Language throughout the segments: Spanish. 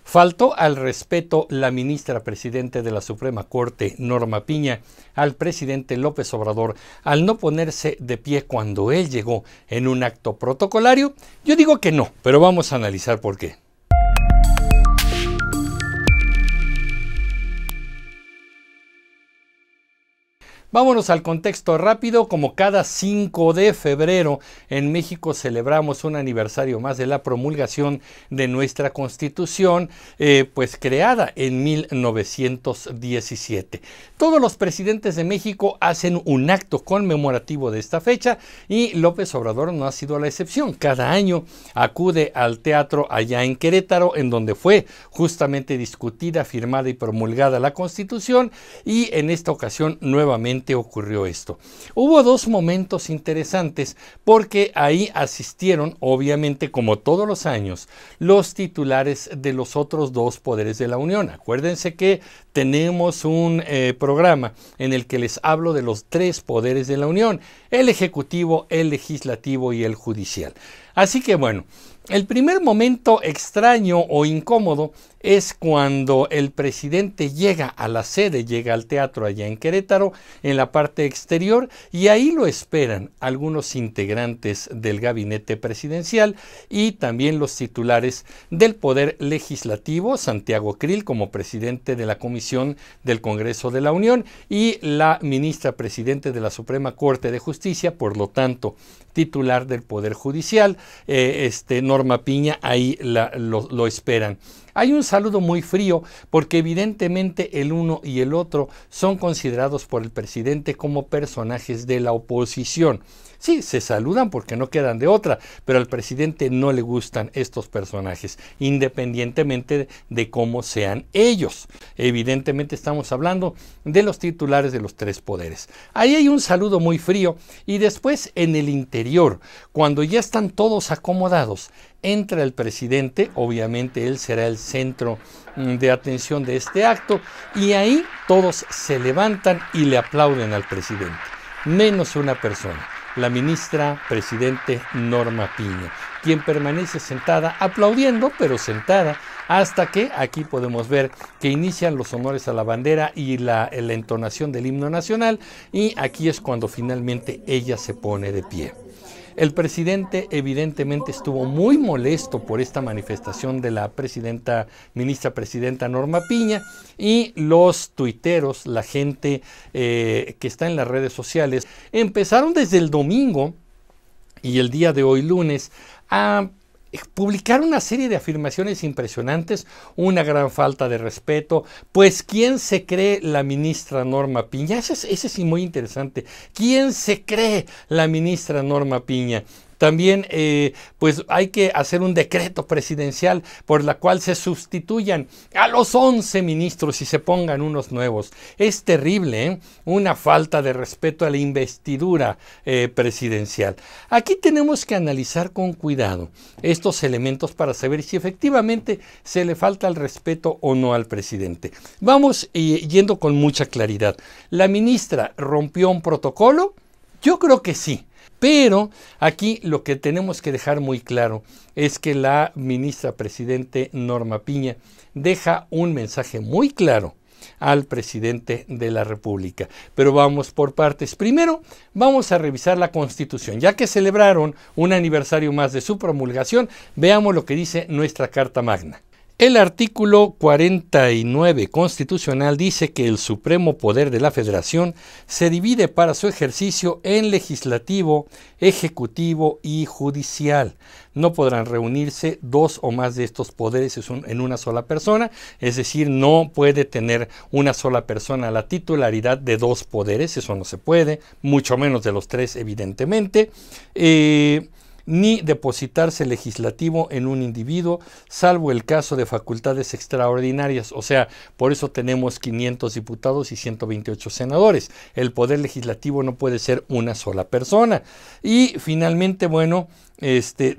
Faltó al respeto la ministra presidente de la Suprema Corte, Norma Piña, al presidente López Obrador al no ponerse de pie cuando él llegó en un acto protocolario. Yo digo que no, pero vamos a analizar por qué. Vámonos al contexto rápido. Como cada 5 de febrero en México celebramos un aniversario más de la promulgación de nuestra Constitución, pues creada en 1917. Todos los presidentes de México hacen un acto conmemorativo de esta fecha y López Obrador no ha sido la excepción. Cada año acude al teatro allá en Querétaro, en donde fue justamente discutida, firmada y promulgada la Constitución, y en esta ocasión nuevamente ocurrió esto. Hubo dos momentos interesantes porque ahí asistieron, obviamente como todos los años, los titulares de los otros dos poderes de la Unión. Acuérdense que tenemos un programa en el que les hablo de los tres poderes de la Unión: el Ejecutivo, el Legislativo y el Judicial. Así que bueno, el primer momento extraño o incómodo es cuando el presidente llega a la sede, llega al teatro allá en Querétaro, en la parte exterior, y ahí lo esperan algunos integrantes del gabinete presidencial y también los titulares del Poder Legislativo, Santiago Krill como presidente de la Comisión del Congreso de la Unión y la ministra presidente de la Suprema Corte de Justicia, por lo tanto titular del Poder Judicial, Norma Piña, ahí lo esperan. Hay un saludo muy frío porque evidentemente el uno y el otro son considerados por el presidente como personajes de la oposición. Sí, se saludan porque no quedan de otra, pero al presidente no le gustan estos personajes, independientemente de cómo sean ellos. Evidentemente estamos hablando de los titulares de los tres poderes. Ahí hay un saludo muy frío y después en el interior, cuando ya están todos acomodados, entra el presidente, obviamente él será el centro de atención de este acto, y ahí todos se levantan y le aplauden al presidente, menos una persona: la ministra presidente Norma Piña, quien permanece sentada, aplaudiendo, pero sentada, hasta que aquí podemos ver que inician los honores a la bandera y la entonación del himno nacional, y aquí es cuando finalmente ella se pone de pie. El presidente evidentemente estuvo muy molesto por esta manifestación de la ministra presidenta Norma Piña, y los tuiteros, la gente que está en las redes sociales, empezaron desde el domingo y el día de hoy lunes a publicar una serie de afirmaciones impresionantes. Una gran falta de respeto. Pues ¿quién se cree la ministra Norma Piña? Ese sí, muy interesante. ¿Quién se cree la ministra Norma Piña? También pues hay que hacer un decreto presidencial por la cual se sustituyan a los 11 ministros y se pongan unos nuevos. Es terrible, ¿eh? Una falta de respeto a la investidura presidencial. Aquí tenemos que analizar con cuidado estos elementos para saber si efectivamente se le falta el respeto o no al presidente. Vamos yendo con mucha claridad. ¿La ministra rompió un protocolo? Yo creo que sí. Pero aquí lo que tenemos que dejar muy claro es que la ministra presidente Norma Piña deja un mensaje muy claro al presidente de la República. Pero vamos por partes. Primero, vamos a revisar la Constitución. Ya que celebraron un aniversario más de su promulgación, veamos lo que dice nuestra Carta Magna. El artículo 49 constitucional dice que el supremo poder de la Federación se divide para su ejercicio en legislativo, ejecutivo y judicial. No podrán reunirse dos o más de estos poderes en una sola persona, es decir, no puede tener una sola persona la titularidad de dos poderes, eso no se puede, mucho menos de los tres, evidentemente. Ni depositarse el legislativo en un individuo, salvo el caso de facultades extraordinarias. O sea, por eso tenemos 500 diputados y 128 senadores. El poder legislativo no puede ser una sola persona. Y finalmente, bueno,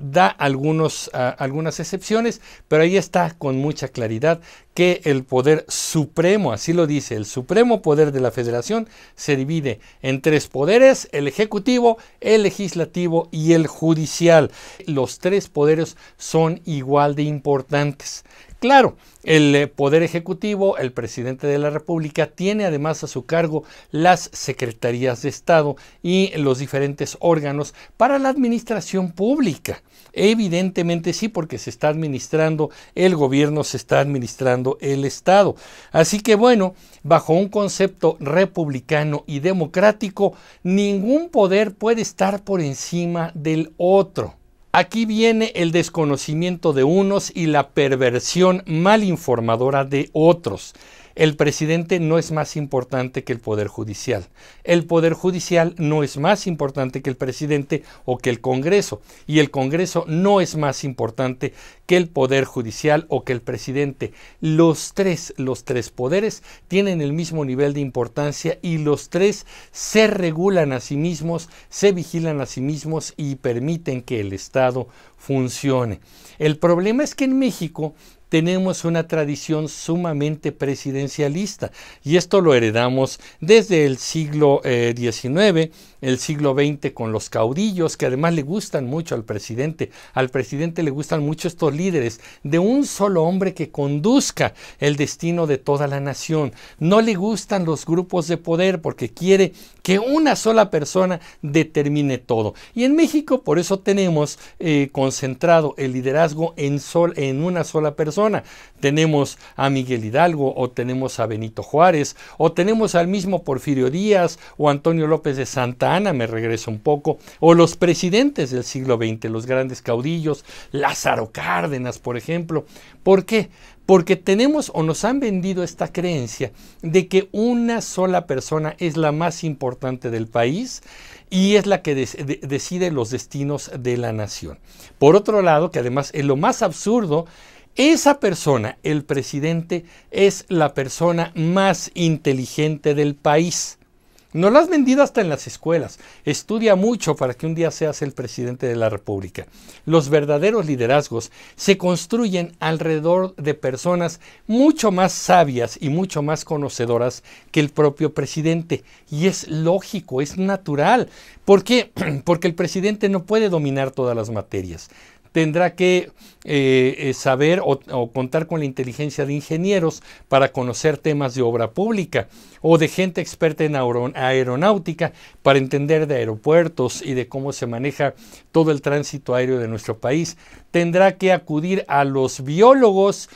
da algunas excepciones, pero ahí está con mucha claridad que el poder supremo, así lo dice, el supremo poder de la Federación se divide en tres poderes: el ejecutivo, el legislativo y el judicial. Los tres poderes son igual de importantes. Claro, El Poder Ejecutivo, el presidente de la República, tiene además a su cargo las secretarías de Estado y los diferentes órganos para la administración pública. Evidentemente sí, porque se está administrando el gobierno, se está administrando el Estado. Así que bueno, bajo un concepto republicano y democrático, ningún poder puede estar por encima del otro. Aquí viene el desconocimiento de unos y la perversión mal informadora de otros. El presidente no es más importante que el Poder Judicial. El Poder Judicial no es más importante que el presidente o que el Congreso. Y el Congreso no es más importante que el Poder Judicial o que el presidente. Los tres poderes tienen el mismo nivel de importancia y los tres se regulan a sí mismos, se vigilan a sí mismos y permiten que el Estado funcione. El problema es que en México tenemos una tradición sumamente presidencialista y esto lo heredamos desde el siglo XIX, el siglo XX con los caudillos que además le gustan mucho al presidente le gustan mucho estos líderes de un solo hombre que conduzca el destino de toda la nación. No le gustan los grupos de poder porque quiere que una sola persona determine todo. Y en México por eso tenemos concentrado el liderazgo en una sola persona. Tenemos a Miguel Hidalgo o tenemos a Benito Juárez o tenemos al mismo Porfirio Díaz o Antonio López de Santa Anna, me regreso un poco, o los presidentes del siglo XX, los grandes caudillos, Lázaro Cárdenas, por ejemplo. ¿Por qué? Porque tenemos o nos han vendido esta creencia de que una sola persona es la más importante del país y es la que decide los destinos de la nación. Por otro lado, que además es lo más absurdo, esa persona, el presidente, es la persona más inteligente del país. Nos lo has vendido hasta en las escuelas. Estudia mucho para que un día seas el presidente de la República. Los verdaderos liderazgos se construyen alrededor de personas mucho más sabias y mucho más conocedoras que el propio presidente. Y es lógico, es natural. ¿Por qué? Porque el presidente no puede dominar todas las materias. Tendrá que saber o contar con la inteligencia de ingenieros para conocer temas de obra pública o de gente experta en aeronáutica para entender de aeropuertos y de cómo se maneja todo el tránsito aéreo de nuestro país. Tendrá que acudir a los biólogos,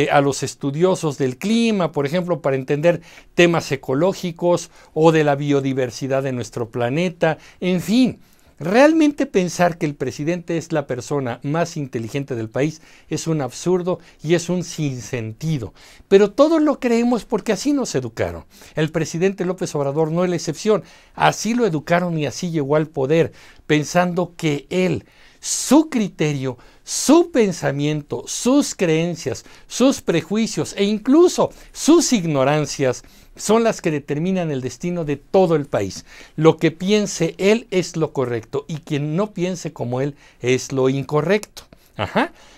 a los estudiosos del clima, por ejemplo, para entender temas ecológicos o de la biodiversidad de nuestro planeta, en fin. Realmente pensar que el presidente es la persona más inteligente del país es un absurdo y es un sinsentido. Pero todos lo creemos porque así nos educaron. El presidente López Obrador no es la excepción. Así lo educaron y así llegó al poder, pensando que él, su criterio, su pensamiento, sus creencias, sus prejuicios e incluso sus ignorancias son las que determinan el destino de todo el país. Lo que piense él es lo correcto y quien no piense como él es lo incorrecto.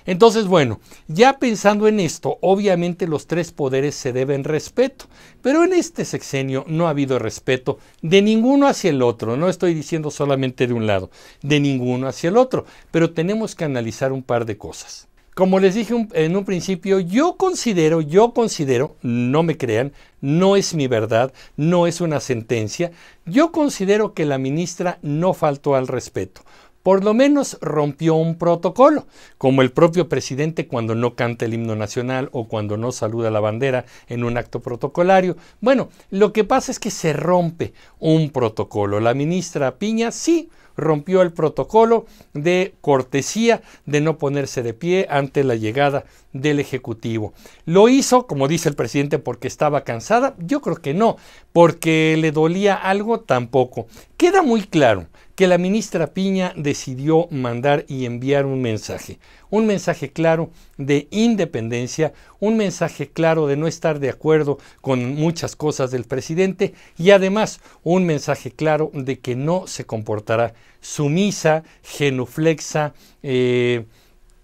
Entonces, bueno, ya pensando en esto, obviamente los tres poderes se deben respeto, pero en este sexenio no ha habido respeto de ninguno hacia el otro. No estoy diciendo solamente de un lado, de ninguno hacia el otro, pero tenemos que analizar un par de cosas. Como les dije en un principio, yo considero, no me crean, no es mi verdad, no es una sentencia, yo considero que la ministra no faltó al respeto. Por lo menos rompió un protocolo, como el propio presidente cuando no canta el himno nacional o cuando no saluda la bandera en un acto protocolario. Bueno, lo que pasa es que se rompe un protocolo. La ministra Piña sí rompió el protocolo de cortesía de no ponerse de pie ante la llegada del Ejecutivo. ¿Lo hizo, como dice el presidente, porque estaba cansada? Yo creo que no. ¿Porque le dolía algo? Tampoco. Queda muy claro que la ministra Piña decidió mandar y enviar un mensaje claro de independencia, un mensaje claro de no estar de acuerdo con muchas cosas del presidente y además un mensaje claro de que no se comportará sumisa, genuflexa,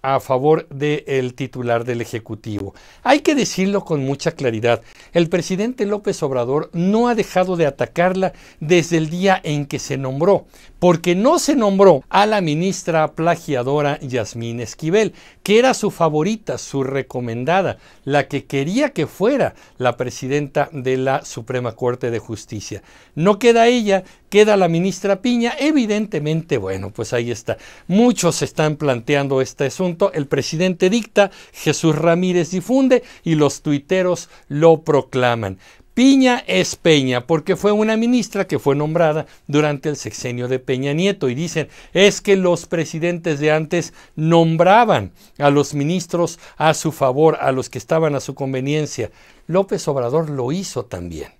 a favor del titular del Ejecutivo. Hay que decirlo con mucha claridad. El presidente López Obrador no ha dejado de atacarla desde el día en que se nombró, porque no se nombró a la ministra plagiadora Yasmín Esquivel, que era su favorita, su recomendada, la que quería que fuera la presidenta de la Suprema Corte de Justicia. No queda ella, queda la ministra Piña. Evidentemente, bueno, pues ahí está. Muchos están planteando este asunto. El presidente dicta, Jesús Ramírez difunde y los tuiteros lo proclaman. Piña es Peña porque fue una ministra que fue nombrada durante el sexenio de Peña Nieto, y dicen, es que los presidentes de antes nombraban a los ministros a su favor, a los que estaban a su conveniencia. López Obrador lo hizo también.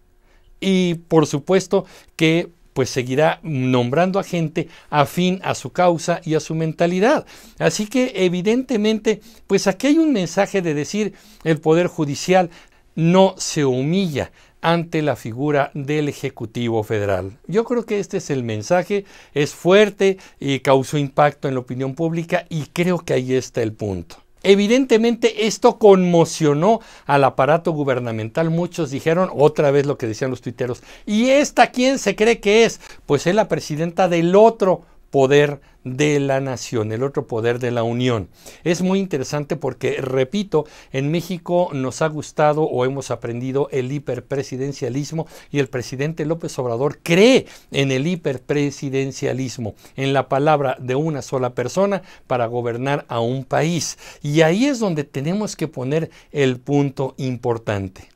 Y por supuesto que pues seguirá nombrando a gente afín a su causa y a su mentalidad. Así que evidentemente, pues aquí hay un mensaje de decir, el Poder Judicial no se humilla ante la figura del Ejecutivo Federal. Yo creo que este es el mensaje, es fuerte y causó impacto en la opinión pública, y creo que ahí está el punto. Evidentemente esto conmocionó al aparato gubernamental. Muchos dijeron, otra vez lo que decían los tuiteros, ¿y esta quién se cree que es? Pues es la presidenta del otro poder de la nación, el otro poder de la Unión. Es muy interesante porque, repito, en México nos ha gustado o hemos aprendido el hiperpresidencialismo, y el presidente López Obrador cree en el hiperpresidencialismo, en la palabra de una sola persona para gobernar a un país. Y ahí es donde tenemos que poner el punto importante.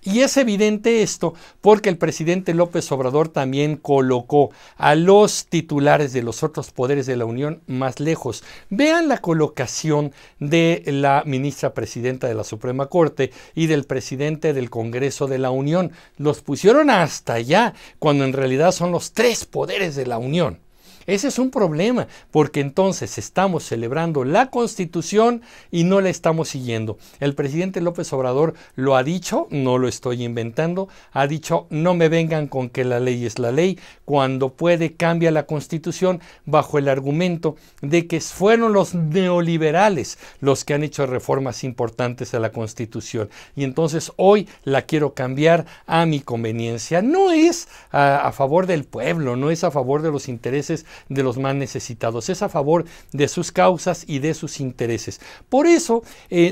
Y es evidente esto porque el presidente López Obrador también colocó a los titulares de los otros poderes de la Unión más lejos. Vean la colocación de la ministra presidenta de la Suprema Corte y del presidente del Congreso de la Unión. Los pusieron hasta allá, cuando en realidad son los tres poderes de la Unión. Ese es un problema, porque entonces estamos celebrando la Constitución y no la estamos siguiendo. El presidente López Obrador lo ha dicho, no lo estoy inventando, ha dicho, no me vengan con que la ley es la ley, cuando puede cambia la Constitución bajo el argumento de que fueron los neoliberales los que han hecho reformas importantes a la Constitución, y entonces hoy la quiero cambiar a mi conveniencia. No es a favor del pueblo, no es a favor de los intereses de los más necesitados, es a favor de sus causas y de sus intereses. Por eso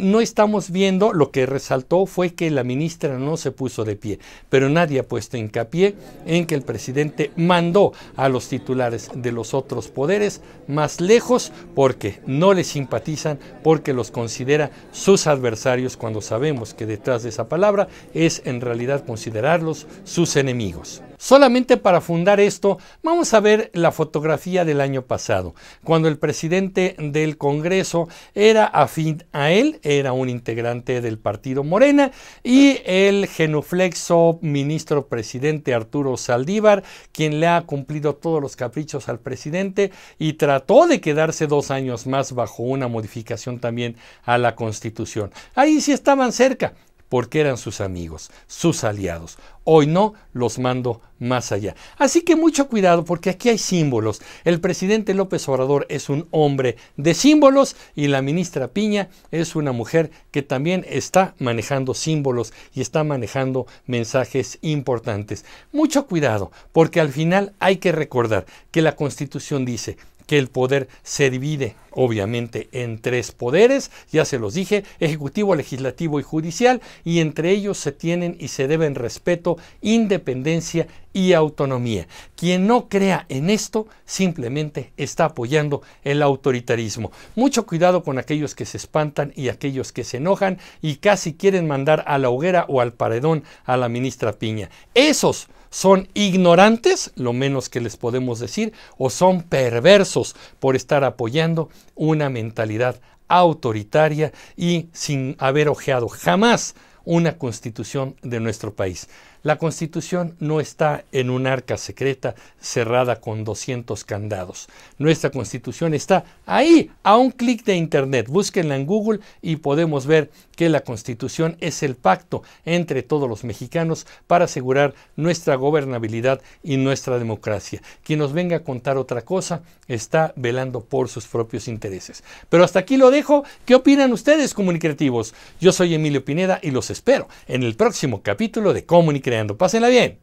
no estamos viendo, lo que resaltó fue que la ministra no se puso de pie, pero nadie ha puesto hincapié en que el presidente mandó a los titulares de los otros poderes más lejos porque no les simpatizan, porque los considera sus adversarios, cuando sabemos que detrás de esa palabra es en realidad considerarlos sus enemigos. Solamente para fundar esto, vamos a ver la fotografía del año pasado, cuando el presidente del Congreso era afín a él, era un integrante del partido Morena, y el genuflexo ministro presidente Arturo Saldívar, quien le ha cumplido todos los caprichos al presidente y trató de quedarse 2 años más bajo una modificación también a la Constitución. Ahí sí estaban cerca, porque eran sus amigos, sus aliados. Hoy no, los mando más allá. Así que mucho cuidado, porque aquí hay símbolos. El presidente López Obrador es un hombre de símbolos y la ministra Piña es una mujer que también está manejando símbolos y está manejando mensajes importantes. Mucho cuidado, porque al final hay que recordar que la Constitución dice que el poder se divide obviamente en 3 poderes, ya se los dije, ejecutivo, legislativo y judicial, y entre ellos se tienen y se deben respeto, independencia y autonomía. Quien no crea en esto simplemente está apoyando el autoritarismo. Mucho cuidado con aquellos que se espantan y aquellos que se enojan y casi quieren mandar a la hoguera o al paredón a la ministra Piña. Esos son ignorantes, lo menos que les podemos decir, o son perversos por estar apoyando una mentalidad autoritaria y sin haber hojeado jamás una constitución de nuestro país. La Constitución no está en un arca secreta cerrada con 200 candados. Nuestra Constitución está ahí, a un clic de internet. Búsquenla en Google y podemos ver que la Constitución es el pacto entre todos los mexicanos para asegurar nuestra gobernabilidad y nuestra democracia. Quien nos venga a contar otra cosa está velando por sus propios intereses. Pero hasta aquí lo dejo. ¿Qué opinan ustedes, comunicativos? Yo soy Emilio Pineda y los espero en el próximo capítulo de Comunicreando. Pásenla bien.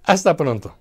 Hasta pronto.